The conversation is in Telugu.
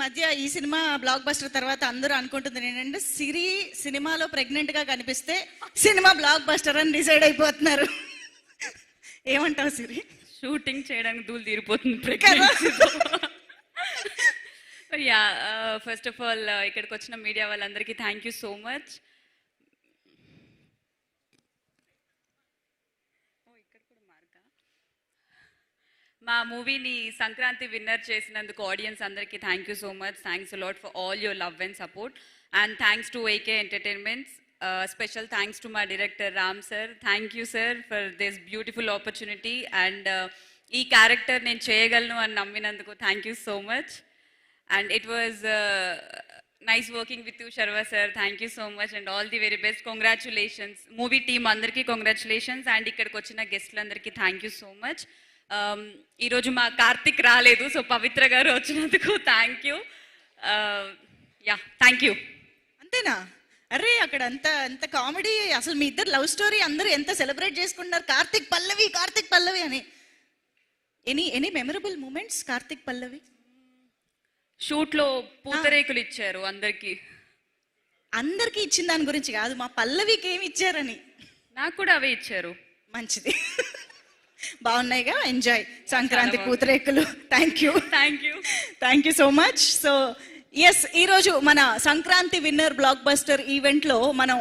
మధ్య ఈ సినిమా బ్లాక్ బస్టర్ తర్వాత అందరూ అనుకుంటుంది ఏంటంటే సిరి సినిమాలో ప్రెగ్నెంట్ గా కనిపిస్తే సినిమా బ్లాక్ బస్టర్ అని డిసైడ్ అయిపోతున్నారు. ఏమంటావు సిరి? షూటింగ్ చేయడానికి దూలు తీరిపోతుంది. యా, ఫస్ట్ ఆఫ్ ఆల్ ఇక్కడికి వచ్చిన మీడియా వాళ్ళందరికీ థ్యాంక్ యూ సో మచ్. మా మూవీని సంక్రాంతి విన్నర్ చేసినందుకు ఆడియన్స్ అందరికీ thank you so much. Thanks a lot for all your love and support and thanks to AK entertainments. Special thanks to మా director Ram sir. Thank you sir for this beautiful opportunity and ఈ క్యారెక్టర్ నేను చేయగలను అని నమ్మినందుకు thank you so much. And it was nice working with you Sharwa sir. Thank you so much and all the very best. Congratulations movie team అందరికీ కంగ్రాచులేషన్స్ అండ్ ఇక్కడికి వచ్చిన గెస్ట్లందరికీ థ్యాంక్ యూ సో మచ్. ఈరోజు మా కార్తిక్ రాలేదు, సో పవిత్ర గారు వచ్చినందుకు thank you. Yeah, thank you. అంతేనా? అరే అక్కడ అంత అంత కామెడీ, అసలు మీ ఇద్దరు లవ్ స్టోరీ అందరూ ఎంత సెలబ్రేట్ చేసుకుంటున్నారు, కార్తిక్ పల్లవి అని. ఎనీ మెమరబుల్ మూమెంట్స్ కార్తిక్ పల్లవి? షూట్లో పూతరేకులు ఇచ్చారు అందరికి. అందరికి ఇచ్చిన దాని గురించి కాదు, మా పల్లవికి ఏమి ఇచ్చారని. నాకు కూడా అవే ఇచ్చారు. మంచిది. బాగున్నాయిగా, ఎంజాయ్ సంక్రాంతి పూతరేకులు. Thank you so much. So yes, ఈరోజు మన సంక్రాంతి విన్నర్ బ్లాక్ బస్టర్ ఈవెంట్లో మనం